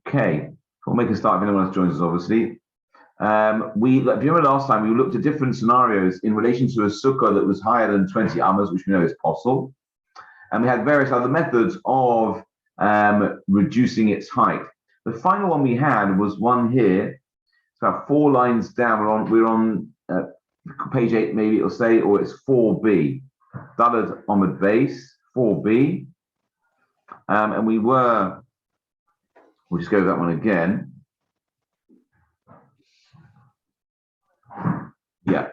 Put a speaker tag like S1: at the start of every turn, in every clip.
S1: Okay, we'll make a start if anyone else joins us, obviously. If you remember last time, we looked at different scenarios in relation to a sukkah that was higher than 20 amas, which we know is possible. And we had various other methods of reducing its height. The final one we had was one here. It's about 4 lines down. We're on page 8, maybe it'll say, or it's 4b. Daled Amud Beis, 4b. And we'll just go to that one again. Yeah,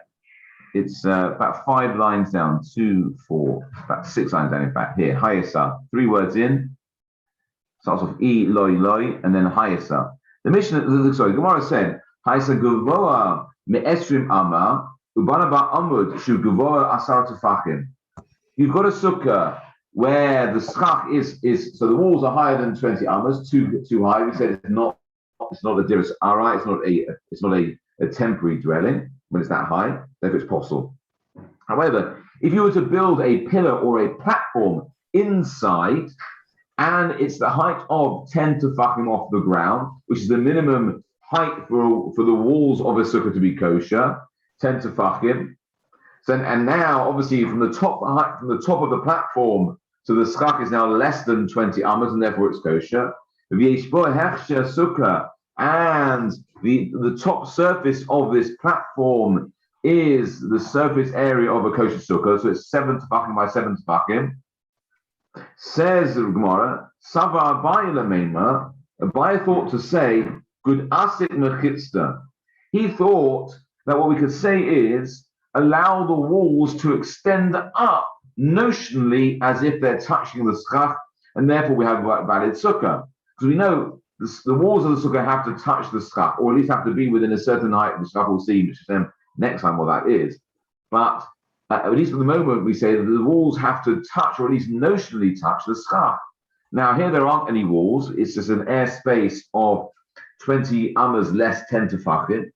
S1: it's about 5 lines down, 2, 4, about 6 lines down, in fact, here. Hayasa, 3 words in, starts off E, loi, loi, and then Hayasa. The Gemara said, Hayasa Guvoa me'esrim ama, ubanaba amud shu Guvoa asar tefachim. You've got a sukkah where the schach is so the walls are higher than 20 amas, too high. We said it's not a dirus ara, it's not a temporary dwelling when it's that high, therefore it's possible. However, if you were to build a pillar or a platform inside, and it's the height of 10 tefachim off the ground, which is the minimum height for the walls of a sukkah to be kosher, 10 tefachim. So, and now, obviously, from the top of the platform, so the schach is now less than 20 amas, and therefore it's kosher. And the top surface of this platform is the surface area of a kosher sukkah, so it's 7 tefachim by 7 tefachim. Says the Gemara, Sava Abaye Lameima, Abaye thought to say, Good Asik Mechitzta. He thought that what we could say is, allow the walls to extend up notionally as if they're touching the schach, and therefore we have a valid sukkah. Because we know the walls of the sukkah have to touch the schach, or at least have to be within a certain height, which we'll see next time what that is. But at least for the moment, we say that the walls have to touch, or at least notionally touch, the schach. Now, here there aren't any walls. It's just an air space of 20 amas less 10 tefachim.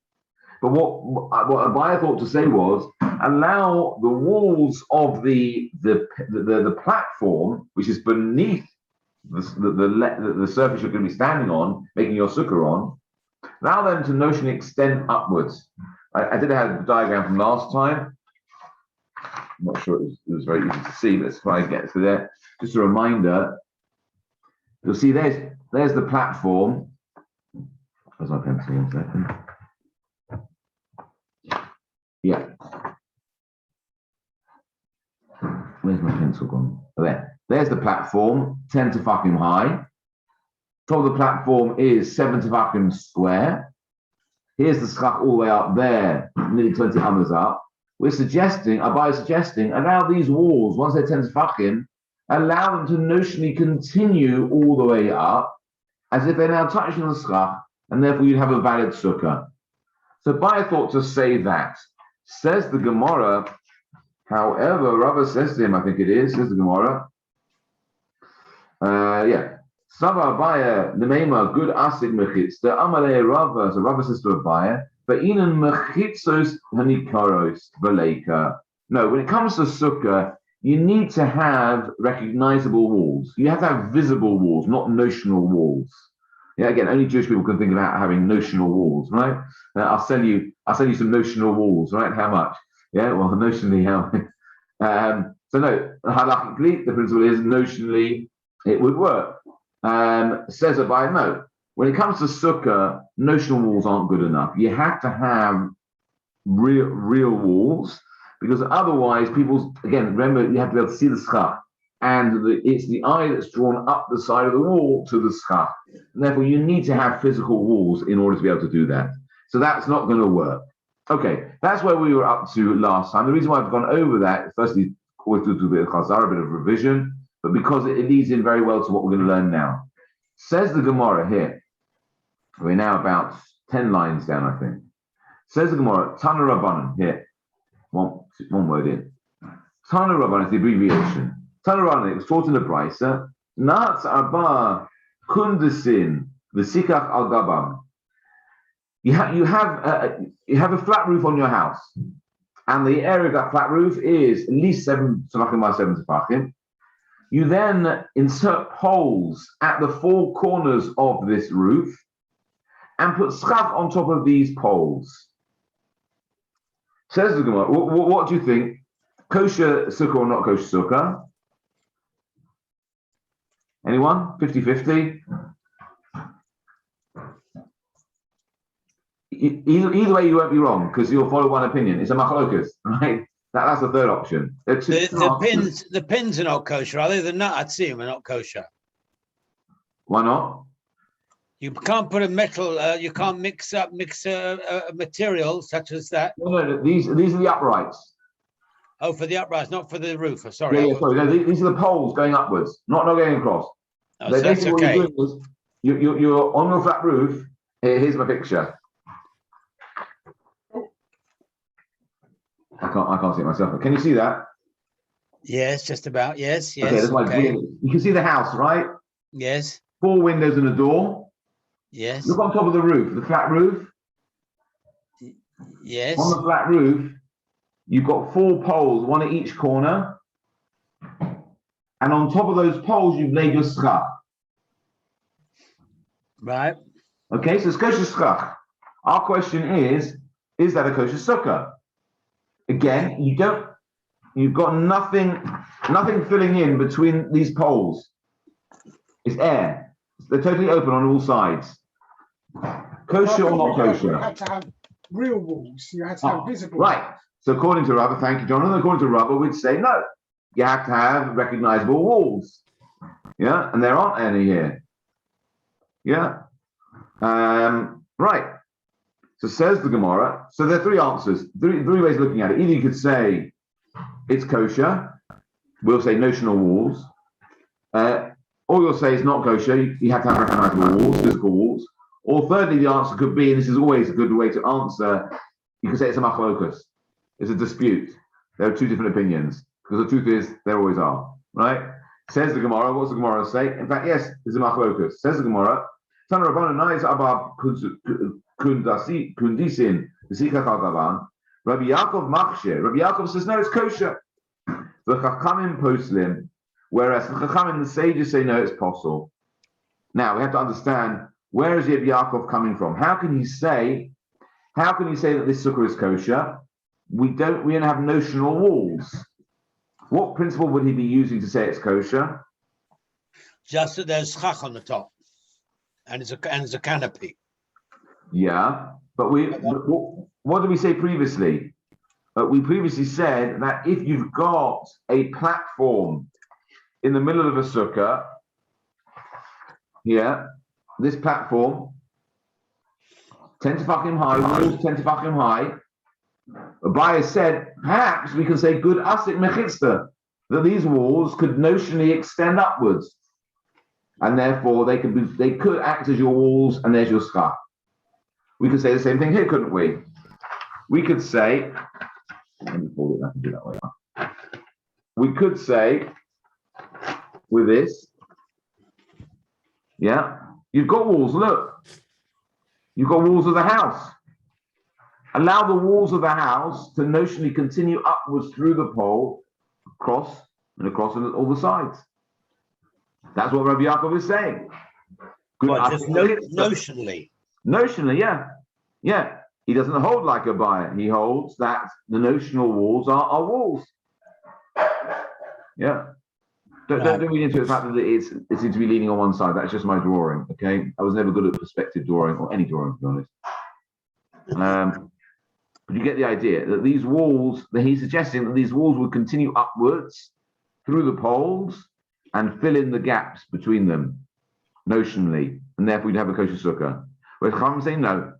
S1: But what Abaye thought to say was, allow the walls of the platform, which is beneath the surface you're going to be standing on, making your sukkah on, allow them to notionally extend upwards. I did have a diagram from last time. I'm not sure it was very easy to see. Let's try and get to there. Just a reminder. You'll see there's the platform. Where's my pencil? 1 second. Yeah. Where's my pencil gone? Oh, there. There's the platform, 10 tefachim high. Top of the platform is 7 tefachim square. Here's the schach all the way up there, nearly 20 amas up. Abaye is suggesting, allow these walls, once they're 10 tefachim, allow them to notionally continue all the way up, as if they're now touching the schach, and therefore you'd have a valid sukkah. So Abaye thought to say that. Says the Gemara, however, Rava says to him, I think it is, says the Gemara, Sava Abaye, Nemeima, good asig mechitzta, Amalei Rava, so Rava says to Abaye, Ve'inan mechitzos hanikaros v'leika. No, when it comes to sukkah, you need to have recognizable walls. You have to have visible walls, not notional walls. Yeah, again, only Jewish people can think about having notional walls, right? I'll send you some notional walls, right? How much? Yeah, well, notionally, how? So no, halachically, the principle is notionally it would work. Says Abaye, no. When it comes to sukkah, notional walls aren't good enough. You have to have real walls, because otherwise, again, remember, you have to be able to see the schach. And it's the eye that's drawn up the side of the wall to the schach. And therefore, you need to have physical walls in order to be able to do that. So that's not going to work. Okay, that's where we were up to last time. The reason why I've gone over that, firstly, always do a bit of chazara, a bit of revision, but because it leads in very well to what we're going to learn now. Says the Gemara here. We're now about 10 lines down, I think. Says the Gemara, Tana Rabbanan, here. One word in. Tana Rabbanan is the abbreviation. Tana Rabbanan, it was taught in the Brisa. Nats Abba Kundesin V'sikach al Gabam. You have a flat roof on your house, and the area of that flat roof is at least 7 tefachim by 7 tefachim. You then insert holes at the four corners of this roof and put schach on top of these poles. Says the Gemara, what do you think? Kosher sukkah or not kosher sukkah? Anyone? 50-50? Either way, you won't be wrong because you'll follow one opinion. It's a machlokas, right? That's the third option.
S2: The pins are not kosher, are they? The na'atzim are not kosher.
S1: Why not?
S2: You can't put a metal. You can't mix a material such as that.
S1: No. These are the uprights.
S2: Oh, for the uprights, not for the roof. Sorry.
S1: Yeah, sorry. No, these are the poles going upwards, not going across.
S2: Oh, so that's okay.
S1: What you're doing is you're on your flat roof. Here's my picture. I can't see it myself. But can you see that?
S2: Yes, just about. Yes.
S1: Okay. You can see the house, right?
S2: Yes.
S1: 4 windows and a door.
S2: Yes.
S1: Look on top of the roof, the flat roof.
S2: Yes.
S1: On the flat roof, you've got 4 poles, one at each corner. And on top of those poles, you've laid your schach.
S2: Right.
S1: Okay, so it's kosher schach. Our question is that a kosher sukkah? Again, you've got nothing filling in between these poles. It's air. They're totally open on all sides. Kosher or not kosher?
S3: You had to have real walls. You had to have visible
S1: right.
S3: walls.
S1: So according to Rabbi, thank you, Jonathan. According to Rabbi, we'd say no. You have to have recognizable walls. Yeah, and there aren't any here. Yeah. Right. So says the Gemara. So there are 3 answers, three ways of looking at it. Either you could say it's kosher. We'll say notional walls. Or you'll say it's not kosher. You have to have recognizable walls, physical walls. Or thirdly, the answer could be, and this is always a good way to answer, you could say it's a machlokas. It's a dispute. There are 2 different opinions. Because the truth is, there always are. Right? Says the Gemara. What's the Gemara say? In fact, yes, it's a machlokas. Says the Gemara. Tana Rabbanan nais abab kundisin v'sichach al gavan. Rabbi Yaakov machshir. Rabbi Yaakov says no, it's kosher. The chachamim poslim, whereas the chachamim, the sages, say no, it's possible. Now we have to understand where is Rabbi Yaakov coming from. How can he say that this sukkah is kosher? We don't have notional walls. What principle would he be using to say it's kosher?
S2: Just that there's schach on the top. And it's a canopy.
S1: Yeah, but what did we say previously? We previously said that if you've got a platform in the middle of a sukkah, this platform, 10 tefachim high, walls 10 tefachim high. Abaye said, perhaps we can say good asik mechitza, that these walls could notionally extend upwards. And therefore, they could act as your walls, and there's your schach. We could say the same thing here, couldn't we? We could say, let me fold it, I can do that way. We could say, with this, you've got walls, look. You've got walls of the house. Allow the walls of the house to notionally continue upwards through the pole, across on all the sides. That's what Rabbi Yaakov is saying.
S2: Just notionally.
S1: Notionally, yeah. He doesn't hold like a buyer. He holds that the notional walls are walls. Yeah. Don't read into the fact that it seems to be leaning on one side. That's just my drawing. Okay. I was never good at perspective drawing or any drawing, to be honest. But you get the idea that these walls, that he's suggesting that these walls would continue upwards through the poles and fill in the gaps between them, notionally, and therefore you'd have a kosher sukkah. Whereas Chacham saying no.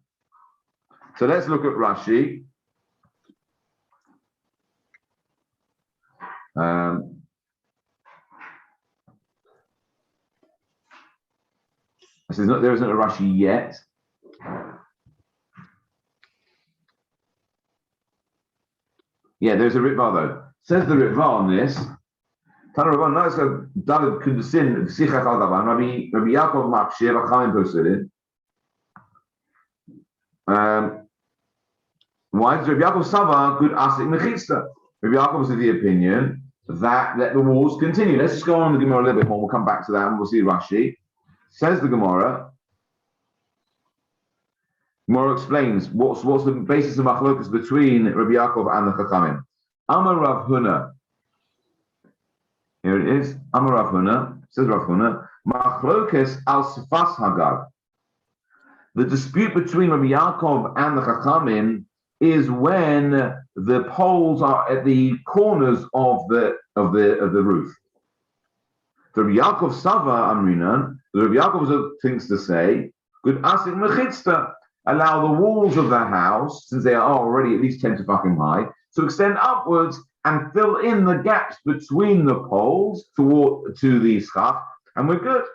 S1: So let's look at Rashi. There isn't a Rashi yet. Yeah, there's a Ritva though. Says the Ritva on this. Tana Rabban, no, it's got David Kundusin, Sichach al Davan, Rabbi Yaakov Machshir, Achaim Posilin. Why does Rabbi Yaakov Sava good asik mechitza? Rabbi Yaakov is of the opinion that let the walls continue. Let's just go on the Gemara a little bit more. We'll come back to that and we'll see Rashi. Says the Gemara. Gemara explains what's the basis of machlokas between Rabbi Yaakov and the Chachamim. Amar Rav Huna. Here it is. Amar Rav Huna. Says Rav Huna. Machlokas al sifas hagag. The dispute between Rabbi Yaakov and the Chachamim is when the poles are at the corners of the roof. The Rabbi Yaakov Sava Amrinan, the Rabbi Yaakov thinks to say, good asik mechitzta, allow the walls of the house, since they are already at least 10 to fucking high, to extend upwards and fill in the gaps between the poles to the schach, and we're good.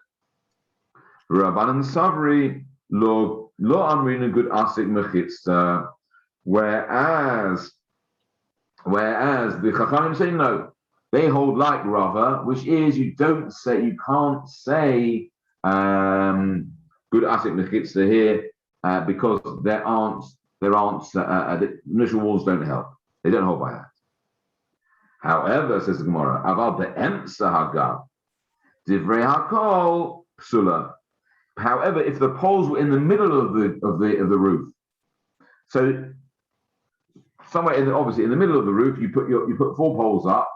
S1: Rabbanan Savri lo Amrinan good asik mechitzta. Whereas the Chachamim say no, they hold like Rava, which is you can't say good asik mechitza here because the initial walls don't help. They don't hold by that. However, says the Gemara, aval be'emtza hagav divrei hakol psula. However, if the poles were in the middle of the roof, so somewhere obviously in the middle of the roof, you put 4 poles up,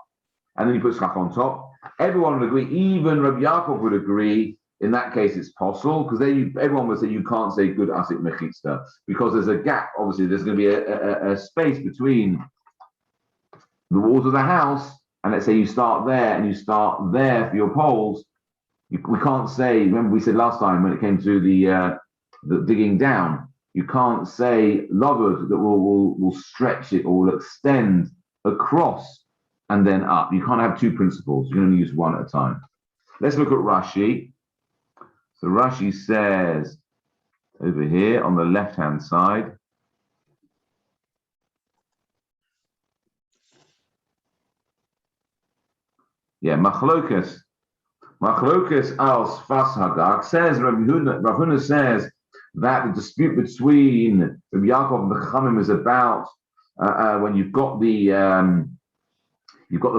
S1: and then you put schach on top. Everyone would agree, even Rabbi Yaakov would agree. In that case, it's possible because everyone would say you can't say good asik mechitzta because there's a gap. Obviously, there's going to be a space between the walls of the house, and let's say you start there and you start there for your poles. We can't say. Remember, we said last time when it came to the digging down. You can't say lovers that will stretch it or will extend across and then up. You can't have 2 principles. You're going to use one at a time. Let's look at Rashi. So Rashi says over here on the left-hand side. Yeah, machlokas al sfas hagag says Rav Huna says that the dispute between Rabbi Yaakov and the Chachamim is about when you've got the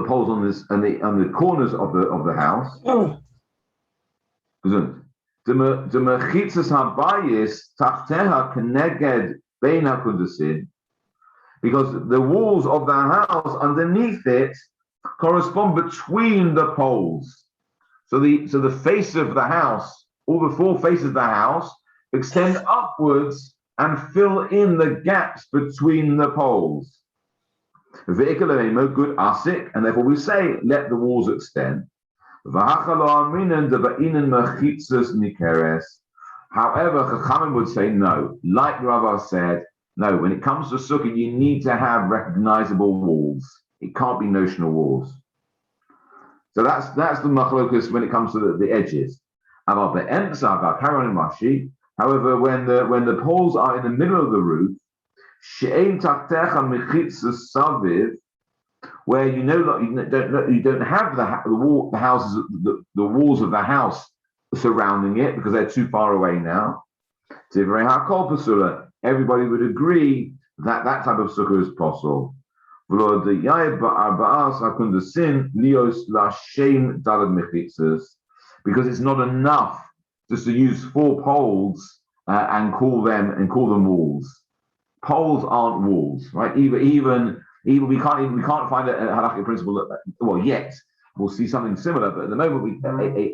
S1: poles on the corners of the house. The mechitzas habayis tachteha keneged bein hakudasin, because the walls of the house underneath it correspond between the poles. So the face of the house, all the 4 faces of the house, extend upwards and fill in the gaps between the poles. Good asik, and therefore we say, let the walls extend. However, Chachamim would say no. Like Rava said, no, when it comes to sukkah, you need to have recognizable walls. It can't be notional walls. So that's the machlokus when it comes to the edges. However, when the poles are in the middle of the roof, where you don't have the walls of the house surrounding it because they're too far away now. Everybody would agree that type of sukkah is possible. Because it's not enough just to use 4 poles and call them walls. Poles aren't walls, right? Even we can't find a halakhic principle yet. We'll see something similar, but at the moment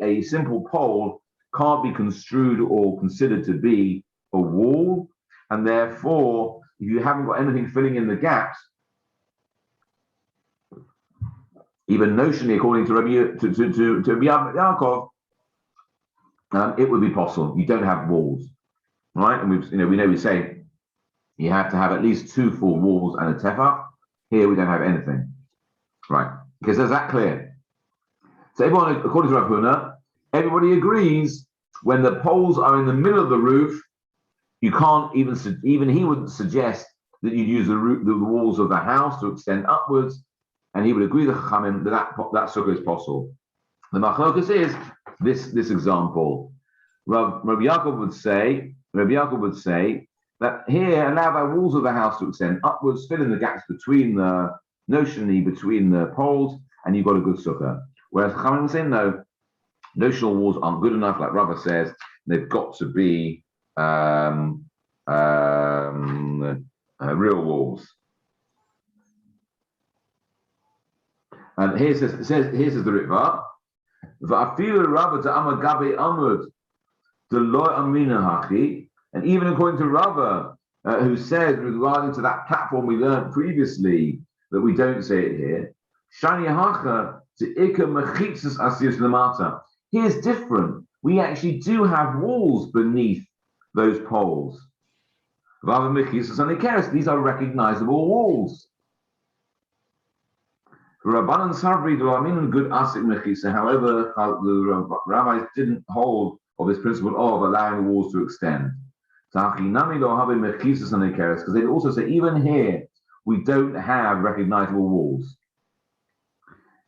S1: a simple pole can't be construed or considered to be a wall, and therefore if you haven't got anything filling in the gaps, even notionally, according to Rabbi Yaakov, it would be possible. You don't have walls, right? And we say you have to have at least 2 full walls and a tefach. Here we don't have anything, right? Because is that clear? So everyone, according to Rav Huna, everybody agrees when the poles are in the middle of the roof, you can't even he wouldn't suggest that you'd use the walls of the house to extend upwards. And he would agree with the Chachamim that sukkah is possible. The machlokas is this example. Rabbi Yaakov would say that here allow the walls of the house to extend upwards, fill in the gaps between the poles, and you've got a good sukkah. Whereas Chachamim was saying, no, notional walls aren't good enough, like Rava says, they've got to be real walls. And here says the Ritva, and even according to Rava, who said regarding to that platform we learned previously that we don't say it here, here's different. We actually do have walls beneath those poles. These are recognizable walls. Rabbanan Sabri do Amin good asik mechisa. However, the rabbis didn't hold of this principle of allowing the walls to extend. Because they also say even here we don't have recognizable walls.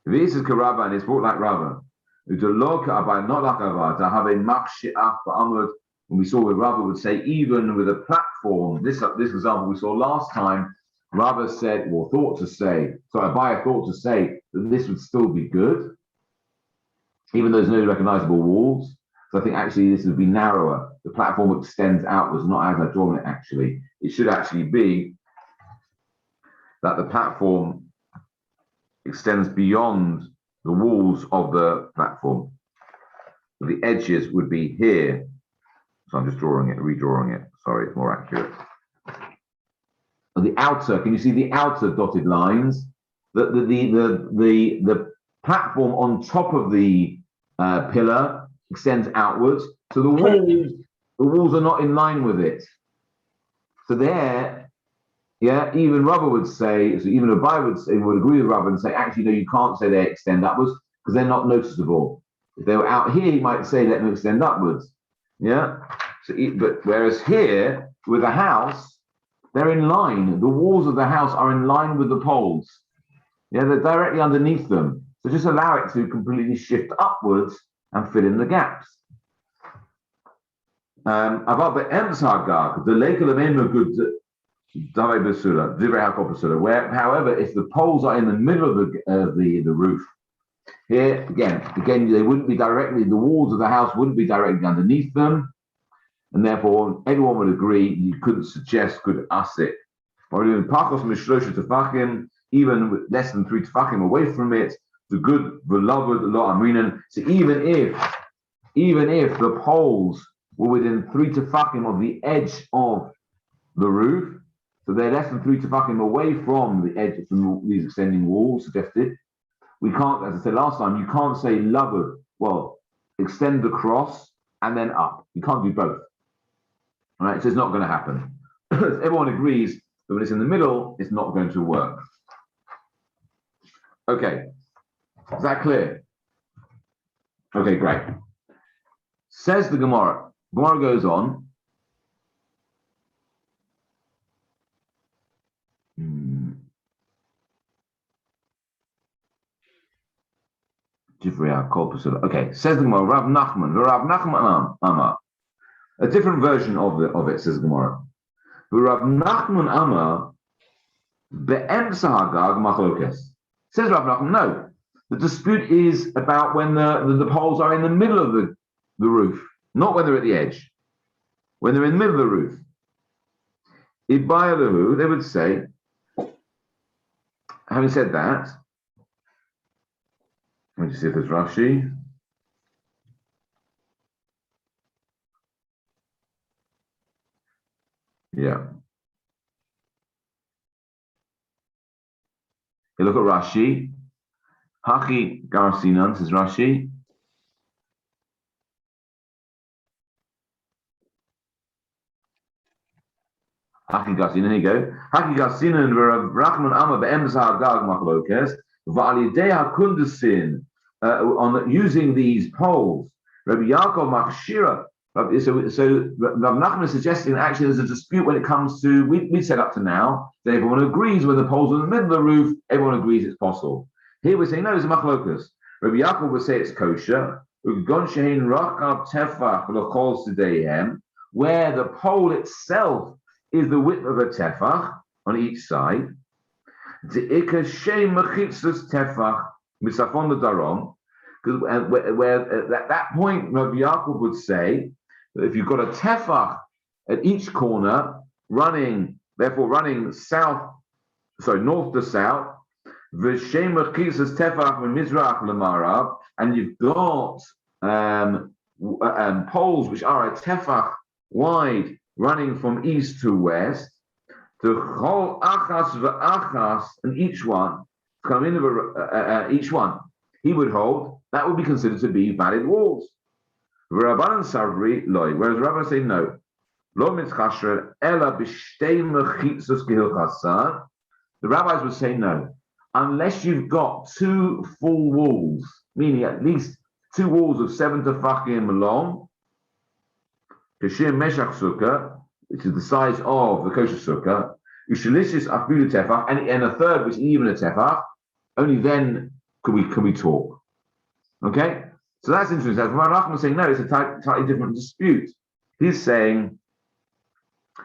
S1: This is Karabba and it's brought like Rabba. Not like Rabba, to have a makshi'ach ba'amud. When we saw what Rabba would say, even with a platform, this example we saw last time, Rabba said, or Abaye thought to say that this would still be good, even though there's no recognizable walls. So I think actually this would be narrower. The platform extends outwards, not as I've drawn it actually. It should actually be that the platform extends beyond the walls of the platform. So the edges would be here. So I'm just redrawing it. Sorry, it's more accurate. The outer, can you see the outer dotted lines? The platform on top of the pillar extends outwards, so the walls are not in line with it. So there, yeah, even Rabba would say, so even Abai would agree with Rabba and say, actually, no, you can't say they extend upwards because they're not noticeable. If they were out here, he might say let them extend upwards. Yeah. So, but whereas here with a house, they're in line. The walls of the house are in line with the poles. Yeah, they're directly underneath them. So just allow it to completely shift upwards and fill in the gaps. About the Emshagag, the lake of the good where, however, if the poles are in the middle of the roof, here again, they wouldn't be directly, the walls of the house wouldn't be directly underneath them, and therefore everyone would agree you couldn't suggest good asik. Or even pachos mishlosha tefachim, even with less than 3 tefachim away from it, the good beloved lo amrinan. So even if the poles were within 3 tefachim of the edge of the roof, so they're less than 3 tefachim away from the edge from these extending walls suggested, we can't, as I said last time, you can't say lavud, well, extend across and then up. You can't do both. All right, so it's not going to happen. Everyone agrees that when it's in the middle, it's not going to work. Okay, is that clear? Okay, great. Says the Gemara. Gemara goes on. Okay, says the Gemara. Rav Nachman Amar. A different version of it, says the Gemara. Rav Nachman Amar be'emsa hagag machlokes. Says Rav Nachman, no, the dispute is about when the poles are in the middle of the roof, not when they're at the edge. When they're in the middle of the roof, Ibayalahu, they would say, having said that, let me just see if there's Rashi. Yeah. You look at Rashi. Haki Garcinan, says Rashi. Haki Garcinan, here you go. Haki Garcinan, Rachman Amma be'emza hagag machlokes, v'alidei hakundesin, on using these poles. Rabbi Yaakov Machshira. So Rav Nachman is suggesting actually there's a dispute when it comes to, we said up to now, that everyone agrees when the poles are in the middle of the roof, everyone agrees it's possible. Here we're saying, no, it's a machlokas. Rabbi Yaakov would say it's kosher, where the pole itself is the width of a tefach on each side. Misafon the Darom, because where at that point Rabbi Yaakov would say that if you've got a tefach at each corner running north to south, v'shem mechizas tefach mizrach l'marav, and you've got poles which are a tefach wide running from east to west, to chol achas v'achas, and each one, he would hold, that would be considered to be valid walls. V'Rabbanan Savri loy, whereas Rabbis say no. Lo mitzchasher ela b'shtei mechitzos kehilchasan. The rabbis would say no, unless you've got two full walls, meaning at least two walls of 7 tefachim long, kashir meshach sukkah, which is the size of the kosher sukkah, ushalishis afilu tefach, and a third which is even a tefach. Only then could we talk. Okay, so that's interesting. So Rachman is saying no, it's a slightly different dispute. He's saying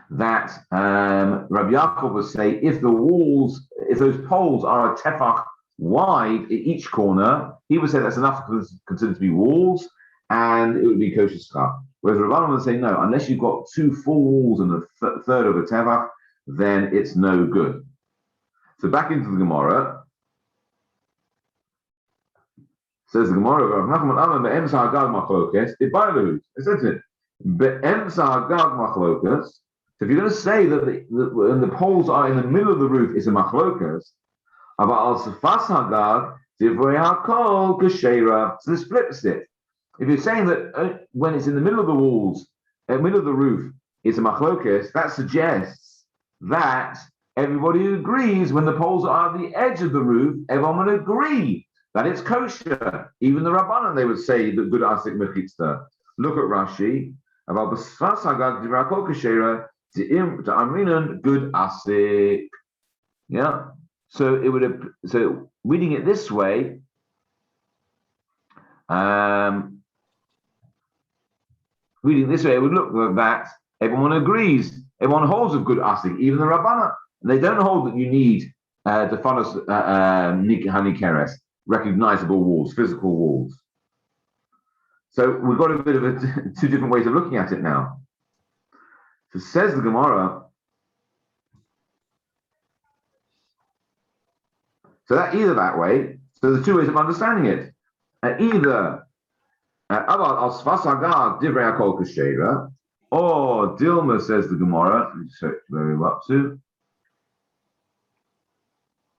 S1: that Rabbi Yaakov would say if those poles are a tefach wide at each corner, he would say that's enough to consider to be walls, and it would be kosher schach. Whereas Rabbanan would say no, unless you've got two full walls and a third of a tefach, then it's no good. So back into the Gemara. Says the Gemara, so if you're going to say that when the poles are in the middle of the roof, it's a machlokas. So this flips it. If you're saying that when it's in the middle of the walls, middle of the roof, it's a machlokas, that suggests that everybody agrees when the poles are at the edge of the roof, everyone will agree that it's kosher. Even the Rabbanan, they would say the good asik mechitzta. Look at Rashi. About the sfas hagag divra kol kashera to amrinan good asik. Yeah. So it would. So reading it this way, it would look that everyone agrees. Everyone holds a good asik, even the Rabbanan. They don't hold that you need the fanos hanikeres, recognizable walls, physical walls. So we've got a bit of two different ways of looking at it now. So says the Gemara. So that either that way. So the two ways of understanding it. Either al sfas hagag divrei hakol kashera, or Dilma, says the Gemara. Let me check where we're up to.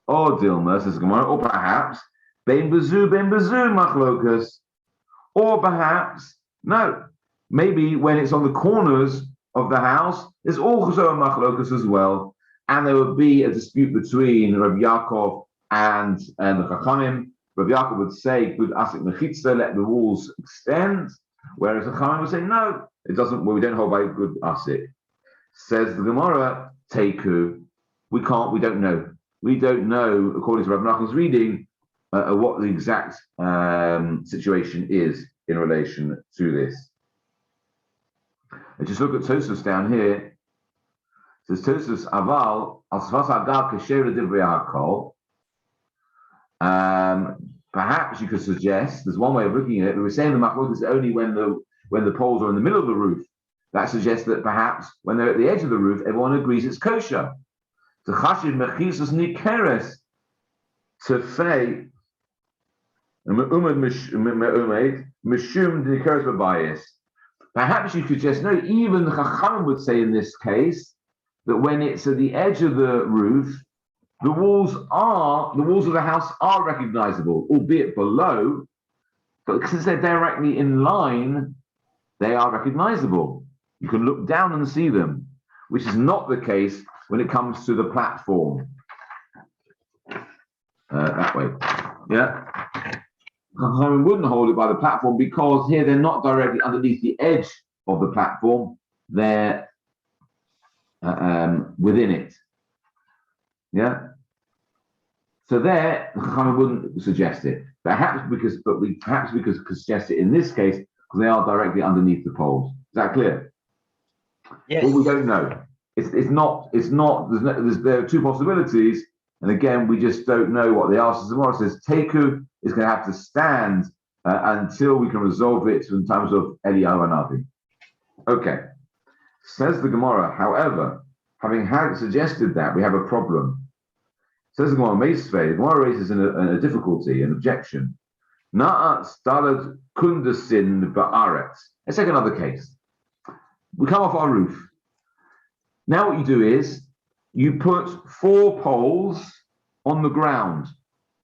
S1: Or Dilma, says the Gemara, or perhaps ben bezu machlokas. Or perhaps, no, maybe when it's on the corners of the house, there's also a machlokas as well, and there would be a dispute between Rabbi Yaakov and the Chachamim. Rabbi Yaakov would say, "Good asik mechitza, let the walls extend," whereas the Chachamim would say, "No, it doesn't. Well, we don't hold by good asik." Says the Gemara, "Teiku, we don't know. We don't know, according to Rabbi Nachman's reading, what the exact situation is in relation to this." And just look at Tosfos down here. It says Tosfos aval al sfas hagag kashera divrei hakol. Perhaps you could suggest there's one way of looking at it. We were saying the machlok is only when the poles are in the middle of the roof. That suggests that perhaps when they're at the edge of the roof, everyone agrees it's kosher. To chashiv mechisus nikeres, to say perhaps you could just know, even the Chacham would say in this case that when it's at the edge of the roof, the walls of the house are recognizable, albeit below, but since they're directly in line, they are recognizable. You can look down and see them, which is not the case when it comes to the platform. That way. Yeah. Chachamim wouldn't hold it by the platform because here they're not directly underneath the edge of the platform; they're within it. Yeah. So there, Chachamim wouldn't suggest it. Perhaps we could suggest it in this case because they are directly underneath the poles. Is that clear?
S2: Yes.
S1: Well, we don't know. There are two possibilities. And again, we just don't know what the answer is. The Gemara says Teku is going to have to stand until we can resolve it in terms of Eliyahu Hanavi. Okay. Says the Gemara, however, having suggested that, we have a problem. Says the Gemara, the Gemara raises a difficulty, an objection. Na'at started kundasin ba'aretz. Let's take another case. We come off our roof. Now what you do is, you put 4 poles on the ground.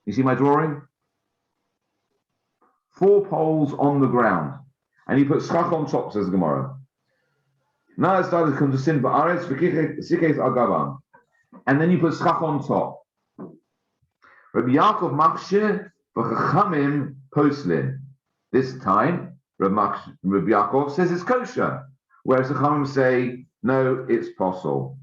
S1: You see my drawing? 4 poles on the ground. And you put schach on top, says the Gemara. Na'at started kundasin ba'aretz v'kikes agavam. And then you put schach on top. Rabbi Yaakov machshir v'chachamim poslin. This time, Rabbi Yaakov says it's kosher, whereas the Chachamim say, no, it's possible.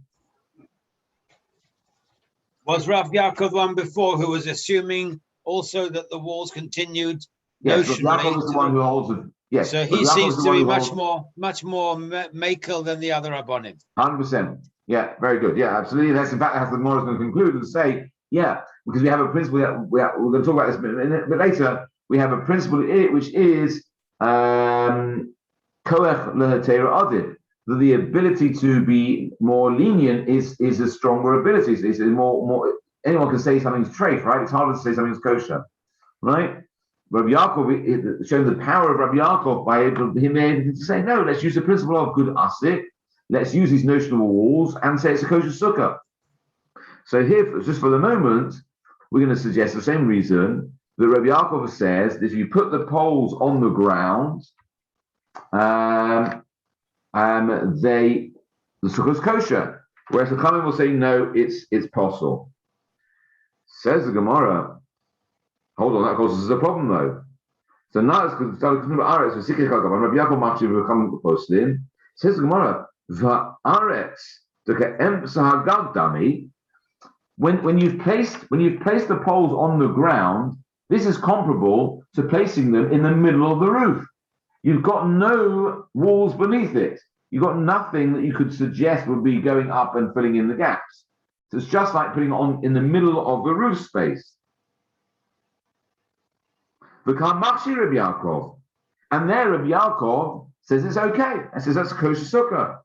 S2: Was Rav Yaakov one before who was assuming also that the walls continued?
S1: Yes, Rav Yaakov is the one who holds it. Yes.
S2: So he seems to be much more makel than the other Rabbanim.
S1: 100%. Yeah, very good. Yeah, absolutely. That's in fact how the Gemara is going to conclude and say, yeah, because we have a principle that we're going to talk about this a bit later. We have a principle which is koech lehetera adid. The ability to be more lenient is a stronger ability. It's more. Anyone can say something's treif, right? It's harder to say something's kosher, right? Rabbi Yaakov showing the power of Rabbi Yaakov by him being able to say, no, let's use the principle of good asik. Let's use these notional walls and say it's a kosher sukkah. So here, just for the moment, we're going to suggest the same reason that Rabbi Yaakov says that if you put the poles on the ground, the sukkah is kosher, whereas the Chachamim will say no, it's possible. Says the Gemara. Hold on, that causes a problem though. So now it's because Rabbi Yaakov machshir v'chachamim poslin. Says the Gemara, va'aretz deke'emsa hagagdami. When you've placed the poles on the ground, this is comparable to placing them in the middle of the roof. You've got no walls beneath it. You've got nothing that you could suggest would be going up and filling in the gaps. So it's just like putting it on in the middle of the roof space. V'kamachshi Rabbi Yaakov, and there Rabbi Yaakov says it's okay. And says that's kosher sukkah.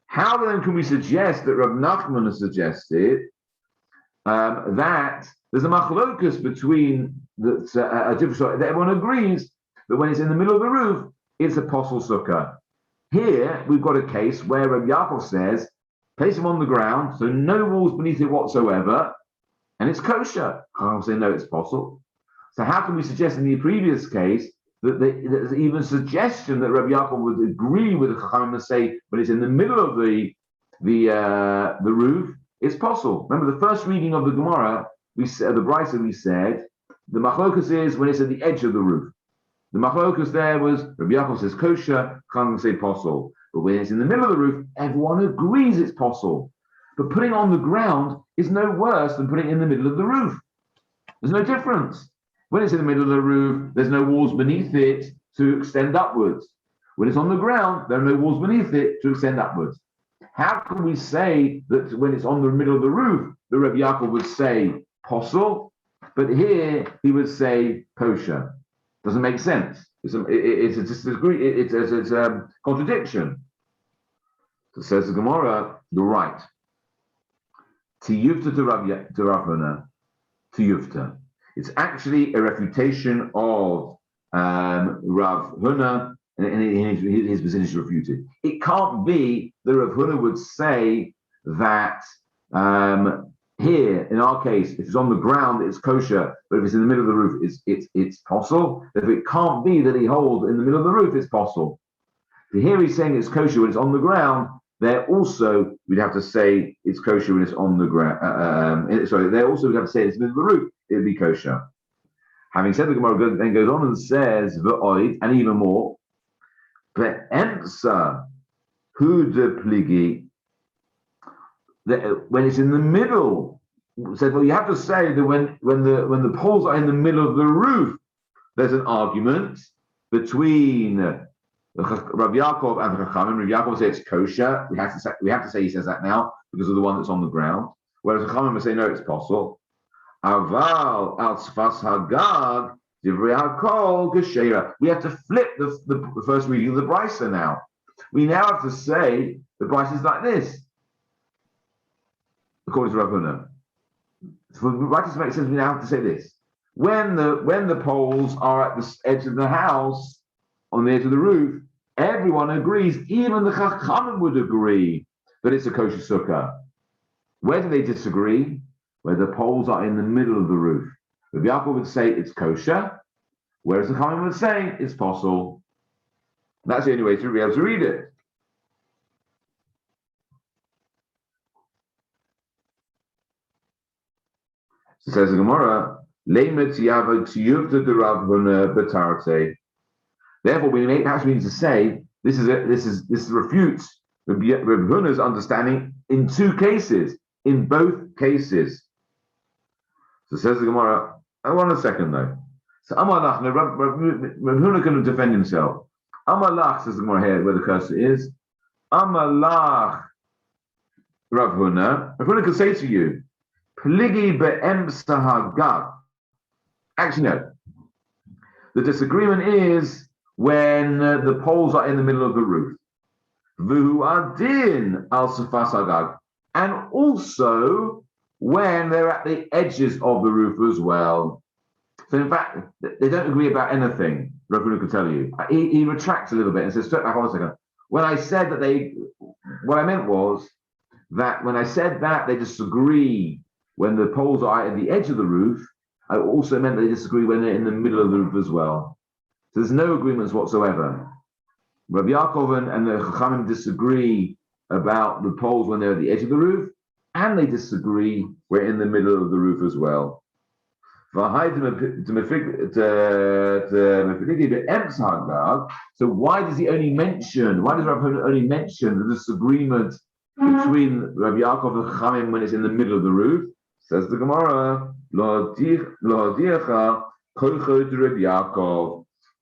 S1: How then can we suggest that Rav Nachman has suggested that there's a machlokus between a different that everyone agrees that when it's in the middle of the roof, it's a posel sukkah. Here we've got a case where Rav Yaakov says, place them on the ground, so no walls beneath it whatsoever, and it's kosher. I'll say no, it's posel. So how can we suggest in the previous case that there's even suggestion that Rabbi Yaakov would agree with the Chachamim and say, when it's in the middle of the roof, it's possible. Remember the first reading of the Gemara, we said the Brisa we said the machlokus is when it's at the edge of the roof. The machlokus there was Rabbi Yaakov says kosher, Chachamim say possible. But when it's in the middle of the roof, everyone agrees it's possible. But putting it on the ground is no worse than putting it in the middle of the roof. There's no difference. When it's in the middle of the roof, there's no walls beneath it to extend upwards. When it's on the ground, there are no walls beneath it to extend upwards. How can we say that when it's on the middle of the roof, the Rabbi Yaakov would say posel, but here he would say kosher? Doesn't make sense. It's a contradiction. So says the Gemara, you're right. Tiyufta to Rav Huna, Tiyufta. It's actually a refutation of Rav Huna, and his position is refuted. It can't be that Rav Huna would say that here, in our case, if it's on the ground, it's kosher, but if it's in the middle of the roof, it's possible. If it can't be that he holds in the middle of the roof, it's possible. So here he's saying it's kosher when it's on the ground. There also, we'd have to say it's kosher when it's on the ground. There also we'd have to say it's in the middle of the roof. It'd be kosher. Having said, the Gemara then goes on and says, "V'oid," and even more, "Be'emsa hu de pligi." When it's in the middle, said, well, you have to say that when the poles are in the middle of the roof, there's an argument between Rabbi Yaakov and the Chachamim. Rabbi Yaakov say it's kosher. We have to say he says that now because of the one that's on the ground. Whereas the Chachamim will say no, it's possible. Aval al tzfas hagag divrei hakol gesheira. We have to flip the first reading of the brisa now. We now have to say the brisa is like this, according to Rav Huna. For the writers make sense, we now have to say this: when the poles are at the edge of the house, on the edge of the roof, everyone agrees. Even the Chachamim would agree that it's a kosher sukkah. Where do they disagree? Where the poles are in the middle of the roof. Rabbi Yaakov would say it's kosher, whereas the Chachamim would say it's possible. That's the only way to be able to read it. So says the Gemara, therefore, we may perhaps mean to say this refutes Rabbi Huna's understanding in two cases, in both cases. So says the Gemara, one a second though. So Amalach, Rabbi Huna can defend himself. Amalach, says the Gemara here, where the cursor is. Amalach, Rav Huna can say to you, Pligi be'emsa hagag. Actually, no. The disagreement is when the poles are in the middle of the roof. V'hu adin al sefas hagag. And also when they're at the edges of the roof as well. So in fact, they don't agree about anything, Rav Huna can tell you. He retracts a little bit and says, step back one second. When I said that what I meant was that when I said that they disagree when the poles are at the edge of the roof, I also meant they disagree when they're in the middle of the roof as well. So there's no agreements whatsoever. Rabbi Yaakov and the Chachamim disagree about the poles when they're at the edge of the roof, and they disagree when in the middle of the roof as well. So why does Rabbi only mention the disagreement between Rabbi Yaakov and Chachamim when it's in the middle of the roof? Says the Gemara,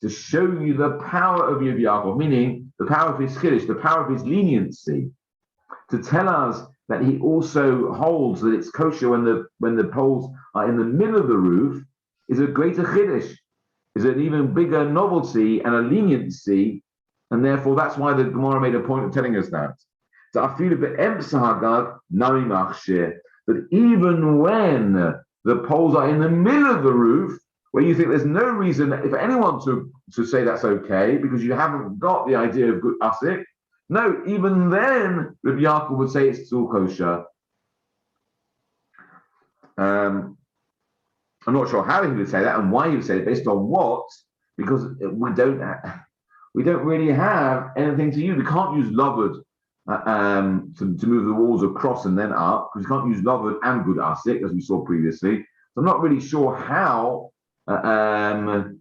S1: to show you the power of Rabbi Yaakov, meaning the power of his chiddush, the power of his leniency, to tell us that he also holds that it's kosher when the poles are in the middle of the roof, is a greater chiddush, is an even bigger novelty and a leniency, and therefore that's why the Gemara made a point of telling us that. So I feel a bit that even when the poles are in the middle of the roof, where you think there's no reason for anyone to say that's okay, because you haven't got the idea of good asik, no, even then, Rabbi Yaakov would say it's still kosher. I'm not sure how he would say that and why he would say it, based on what, because we don't really have anything to use. We can't use lovud to move the walls across and then up, because you can't use lovud and good asik, as we saw previously. So I'm not really sure how Rabbi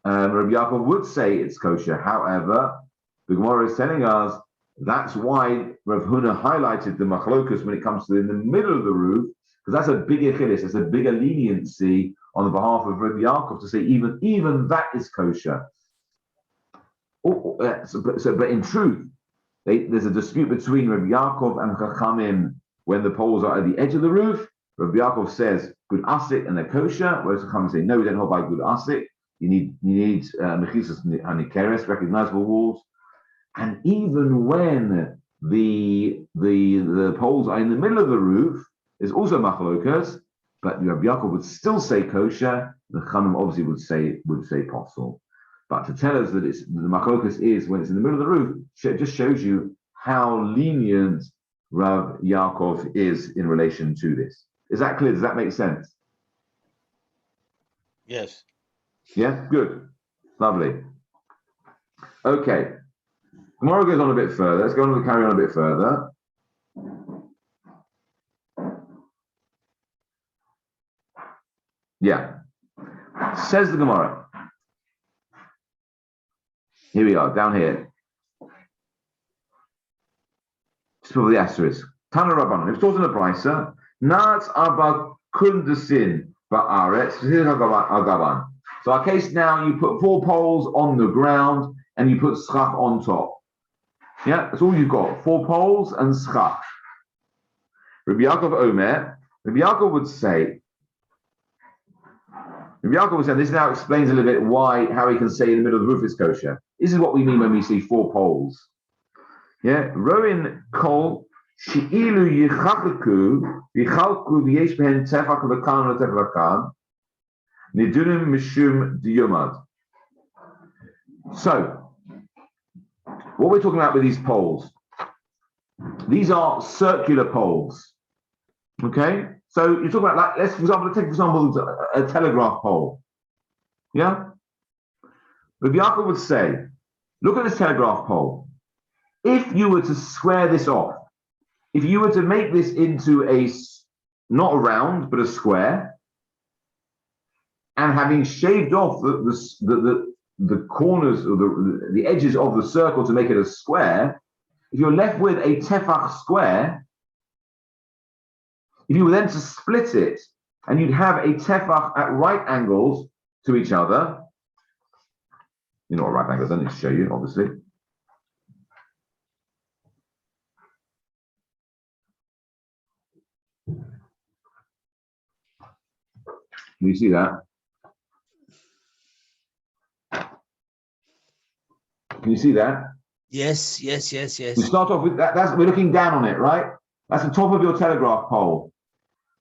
S1: Yaakov would say it's kosher. However, the Gemara is telling us that's why Rav Huna highlighted the machlokas when it comes to in the middle of the roof, because that's a bigger chiddush, that's a bigger leniency on the behalf of Rabbi Yaakov to say even that is kosher. But in truth, there's a dispute between Rabbi Yaakov and Chachamim when the poles are at the edge of the roof. Rabbi Yaakov says good asik and they're kosher, whereas Chachamim say no, we don't hold by good asik. You need mechisas hanikeres, recognizable walls. And even when the poles are in the middle of the roof, there's also machlokas, but Rabbi Yaakov would still say kosher. The Chachamim obviously would say possible. But to tell us that the machlokas is when it's in the middle of the roof, just shows you how lenient Rav Yaakov is in relation to this. Is that clear? Does that make sense?
S2: Yes.
S1: Yeah, good. Lovely. Okay. Gemara goes on a bit further. Let's go on and carry on a bit further. Yeah. Says the Gemara. Here we are, down here. Just for the asterisk. Tana Rabbanon. It's taught in the Brisa. Nats abba kundesin ba'aretz. So our case now, you put 4 poles on the ground and you put schach on top. Yeah, that's all you've got. 4 poles and schach. Rabbi Yaakov Omer, Rabbi Yaakov would say, this now explains a little bit how he can say in the middle of the roof is kosher. This is what we mean when we see 4 poles. Yeah, Roin kol she'ilu yichachaku v'chalku v'yesh behen tefach v'kan v'tefach v'kan nidunim mishum diyumad. So, what we're talking about with these poles, these are circular poles. Okay, so you're talking about, like, let's take for example a telegraph pole. Yeah, Rabbi Yaakov would say, look at this telegraph pole. If you were to square this off, if you were to make this into not a round but a square, and having shaved off the corners or the edges of the circle to make it a square, if you're left with a tefach square, if you were then to split it, and you'd have a tefach at right angles to each other, you know what right angles, I don't need to show you, obviously. Can you see that? Can you see that?
S2: Yes.
S1: You start off with that. We're looking down on it, right? That's the top of your telegraph pole.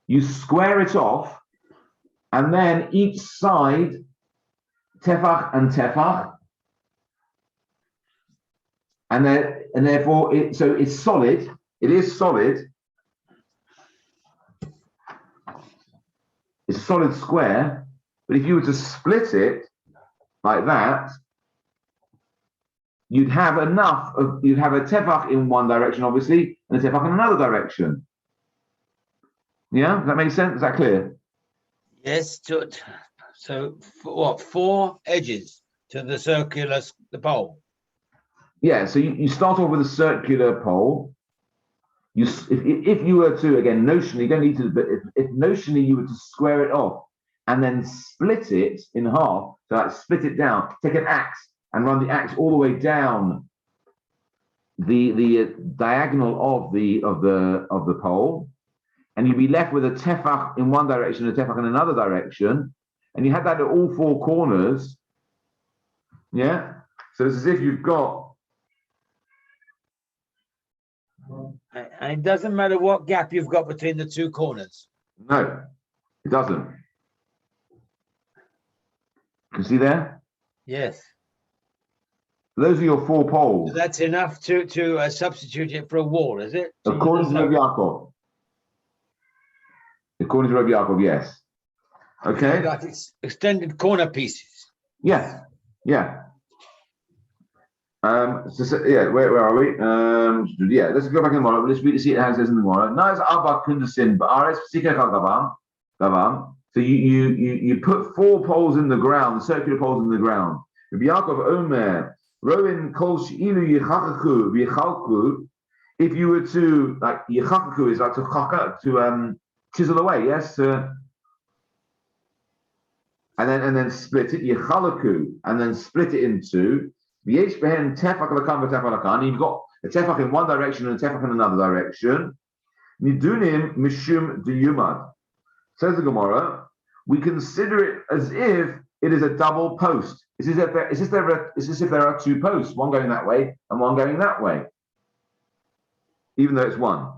S1: You square it off, and then each side, tefach and tefach, and therefore it's solid. It is solid. It's a solid square. But if you were to split it like that, you'd have a tefach in one direction, obviously, and a tefach in another direction. Yeah, does that make sense? Is that clear?
S2: Yes. So what? 4 edges to the pole.
S1: Yeah. So you start off with a circular pole. If you were to, again, notionally, you don't need to, but if notionally you were to square it off and then split it in half, so like split it down, take an axe and run the axe all the way down the diagonal of the pole, and you'd be left with a tefach in one direction, a tefach in another direction, and you had that at all 4 corners. Yeah, so it's as if you've got.
S2: And it doesn't matter what gap you've got between the 2 corners.
S1: No, it doesn't. Can you see there?
S2: Yes.
S1: Those are your 4 poles.
S2: So that's enough to substitute it for a wall, is it?
S1: According to Rabbi Yaakov. According to Rabbi Yaakov, yes. Okay.
S2: Like extended corner pieces.
S1: Yeah. Where are we? Let's go back in the Gemara. Let's read to see it has this in the Gemara. Nice Abba Kundasin, Ba'ares Gavam. So you put 4 poles in the ground, circular poles in the ground. Rabbi Yaakov Omer, Roin Kol She'ilu Yichachaku V'Yichalku. If you were to, like, Yichachaku is like to chisel away, yes, and then split it, Yichalaku, and then split it into. You've got a tefach in one direction and a tefach in another direction. Nidunim mishum diyumad. Says the Gemara, we consider it as if it is a double post. It's as if there are 2 posts, one going that way and one going that way, even though it's one.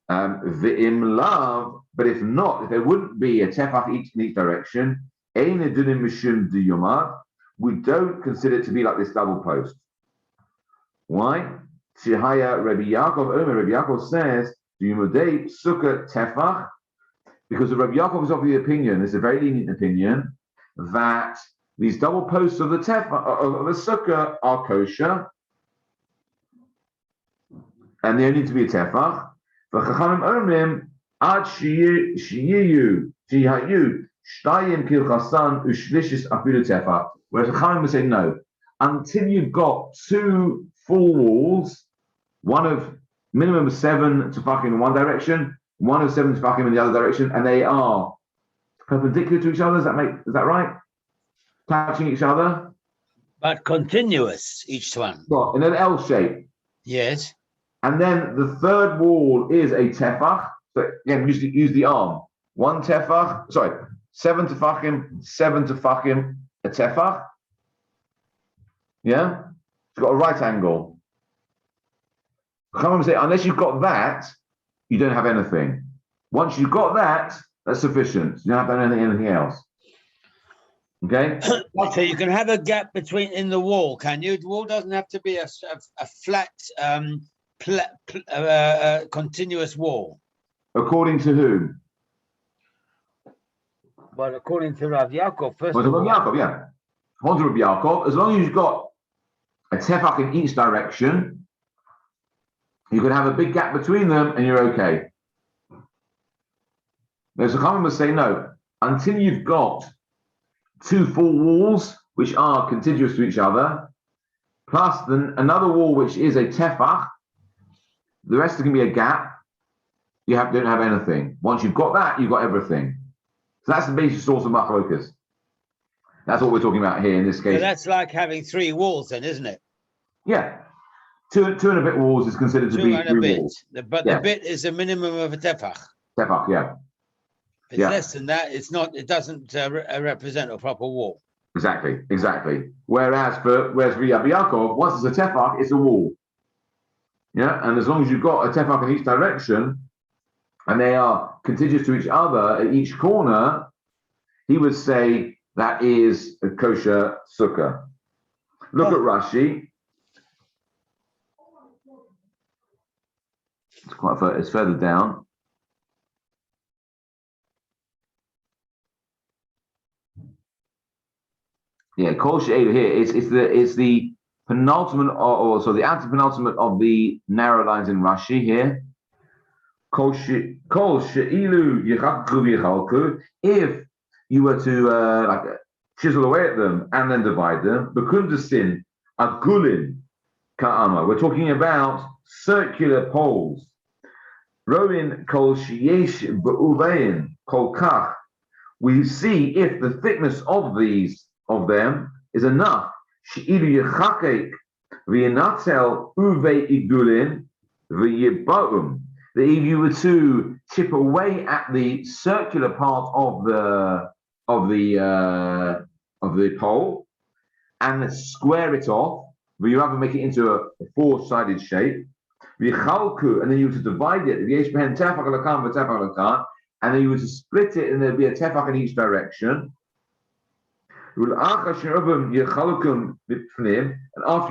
S1: V'im lav, but if not, if there wouldn't be a tefach in each direction, ein nidunim mishum diyumad. We don't consider it to be like this double post. Why? Shihaya Rabbi Yaakov Omer. Rabbi Yaakov says, "Yumudei sukkah tefach," because the Rabbi Yaakov is of the opinion. It's a very lenient opinion that these double posts of the tefach of a sukkah are kosher, and they only need to be a tefach. V'chachamim omrim ad shiyu shtayim kilchasan ushlishis afilu tefach. Whereas the Chachamim would say no, until you've got 2 full walls, one of minimum of 7 tefachim in one direction, one of 7 tefachim in the other direction, and they are perpendicular to each other. Is that right? Touching each other.
S2: But continuous, each one.
S1: Well, in an L shape.
S2: Yes.
S1: And then the third wall is a tefach. So again, use the arm. 1 tefach, 7 tefachim, a tefach. Yeah? It's got a right angle. Chachamim say, unless you've got that, you don't have anything. Once you've got that, that's sufficient. You don't have to have anything else. Okay?
S2: So you can have a gap in the wall, can you? The wall doesn't have to be a flat, continuous wall.
S1: According to whom?
S2: Well, according to Rav Yaakov, first of all.
S1: Rabbi Yaakov, yeah. According to Rabbi Yaakov, as long as you've got a tefach in each direction, you can have a big gap between them and you're okay. There's a common say no, until you've got 2 full walls which are contiguous to each other, plus then another wall which is a tefach, the rest can be a gap, don't have anything. Once you've got that, you've got everything. So that's the basic source of machlokas. That's what we're talking about here in this case.
S2: So that's like having 3 walls then, isn't it?
S1: Yeah. 2 and a bit walls is considered to be 3 walls.
S2: But the bit is a minimum of a tefach.
S1: Tefach, yeah.
S2: If it's less than that, it's not. It doesn't represent a proper wall. Exactly.
S1: Whereas for Rabbi Yaakov, once it's a tefach, it's a wall. Yeah, and as long as you've got a tefach in each direction, and they are contiguous to each other at each corner, he would say that is a kosher sukkah. Look at Rashi. It's further down. Yeah, kol she'elu here. It's the penultimate or the antepenultimate of the narrow lines in Rashi here. Kol she'elu yichalku v'yichalku. If you were to chisel away at them and then divide them, bekundasin agulin ka'ama. We're talking about circular poles. Roin kol sheyesh b'uvein kol kach. We see if the thickness of them is enough. She'ilu yechakek v'yinatel uve igulin v'yibaum. That if you were to chip away at the circular part of the pole and square it off, where you have to make it into a 4-sided shape, and then you were to divide it, and then you were to split it, and there'd be a tefach in each direction. And after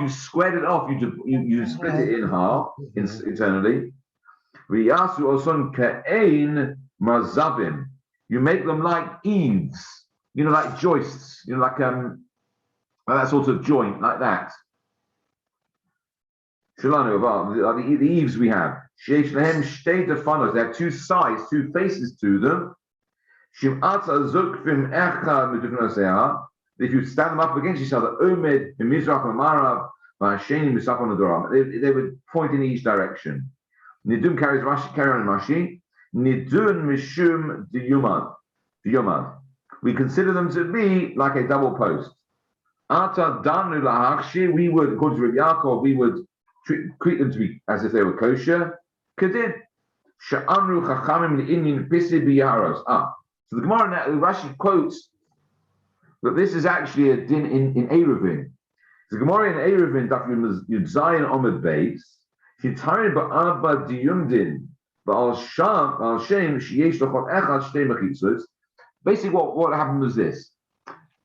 S1: you squared it off, you split it in half internally. You make them like eaves, like joists, like that sort of joint, like that. The eaves we have. They have 2 sides, 2 faces to them. If you stand them up against each other, they would point in each direction. Nidun carries Rashi, carry on Rashi. Nidun mishum diyumad. We consider them to be like a double post. Ata danu lahakshi. We would, according to Rabbi Yaakov, we would treat them to be as if they were kosher. Kedin sha'amru chachamim li'inyin pisi biyaros. So the Gemara now, Rashi quotes that this is actually a din in Eruvin. The Gemara in Eruvin, Dafim Yudzayin Omid Beis. Basically, what happened was this.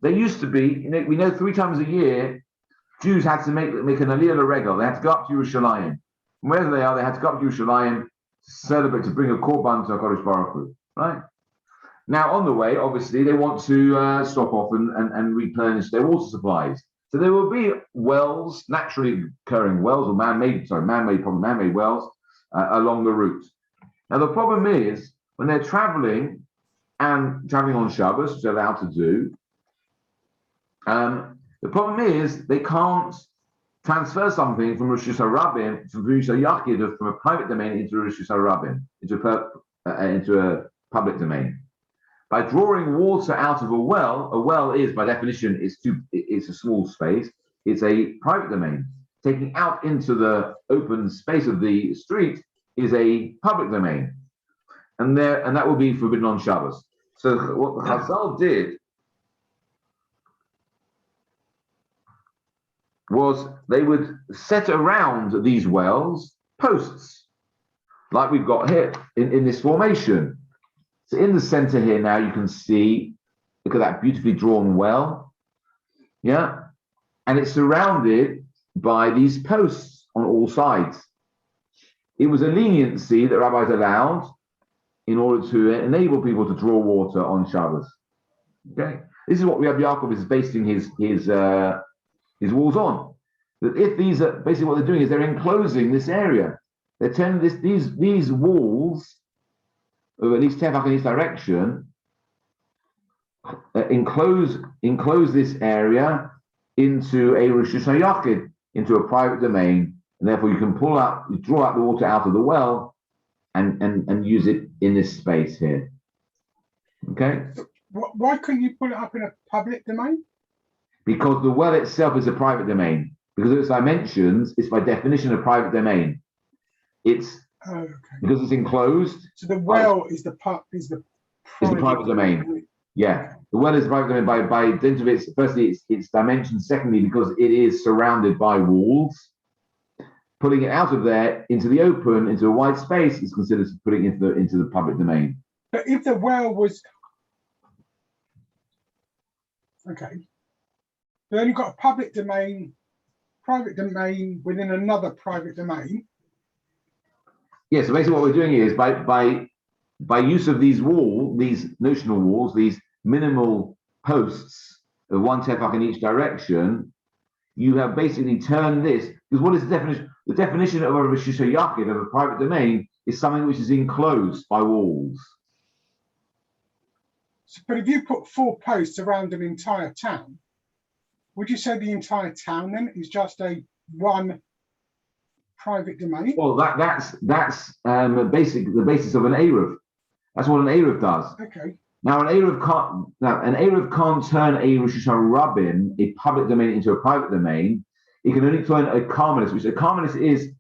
S1: There used to be, we know 3 times a year, Jews had to make an aliyah l'regel. They had to go up to Yerushalayim. And wherever they are, they had to go up to Yerushalayim to celebrate, to bring a korban to HaKadosh Baruch Hu. Right? Now, on the way, obviously, they want to stop off and replenish their water supplies. So there will be wells, naturally occurring wells, or man-made wells along the route. Now the problem is when they're traveling on Shabbos, which they're allowed to do. The problem is they can't transfer something from Rosh Hashanah from Rosh Hashanah from a private domain into Rosh Hashanah into a public domain. By drawing water out of a well is by definition it's a small space. it's a private domain. Taking out into the open space of the street is a public domain, and that will be forbidden on Shabbos. So what the Chazal did was they would set around these wells posts, like we've got here in this formation. So in the center here now you can see, look at that beautifully drawn well, yeah, and it's surrounded by these posts on all sides. It was a leniency that rabbis allowed in order to enable people to draw water on Shabbos. Okay, this is what Rabbi Yaakov is basing his walls on. That if these are basically what they're doing is they're enclosing this area. They're turning these walls of at least tefach in each direction, enclose this area into a reshus hayachid, into a private domain, and therefore you can draw out the water out of the well and use it in this space here. Okay?
S3: Why couldn't you put it up in a public domain?
S1: Because the well itself is a private domain. Because of its dimensions, it's by definition a private domain. It's because it's enclosed.
S3: So the well is the
S1: private domain. Yeah, the well is a private domain by dint of its firstly its dimensions. Secondly, because it is surrounded by walls. Putting it out of there into the open, into a wide space, is considered putting it into the public domain.
S3: But if the well was okay, they only got a public domain, private domain within another private domain.
S1: Yeah, so basically what we're doing is by use of these notional walls, these minimal posts of one tefach in each direction, you have basically turned this, because what is the definition? The definition of a reshus hayachid, of a private domain, is something which is enclosed by walls.
S3: So, but if you put 4 posts around an entire town, would you say the entire town then is just one private domain?
S1: Well, that's the basis of an Eruv. That's what an Eruv does.
S3: Okay.
S1: Now an Eruv can't turn a reshus harabim, a public domain, into a private domain. It can only turn a karmelis, which a karmelis is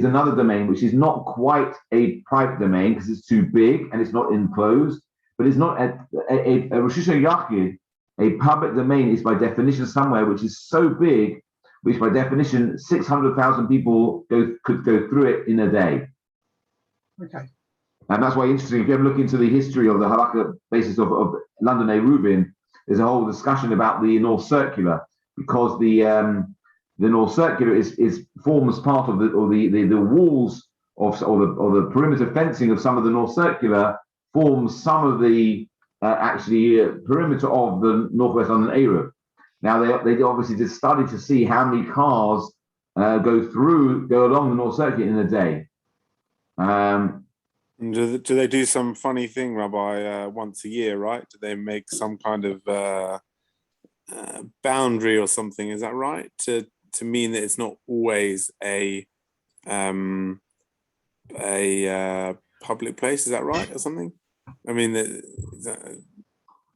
S1: another domain which is not quite a private domain because it's too big and it's not enclosed. But it's not a reshus hayachid. A public domain is by definition somewhere which is so big, which by definition 600,000 people could go through it in a day.
S3: Okay.
S1: And that's why interesting. If you ever look into the history of the halakha basis of London Eruvin, there's a whole discussion about the North Circular, because the North Circular forms part of the walls or the perimeter fencing of some of the North Circular forms some of the perimeter of the Northwest London Eruv. Now they obviously just started to see how many cars go along the North Circular in a day.
S4: Do they do some funny thing, Rabbi, once a year, right? Do they make some kind of boundary or something? Is that right? To mean that it's not always a public place, is that right, or something? I mean,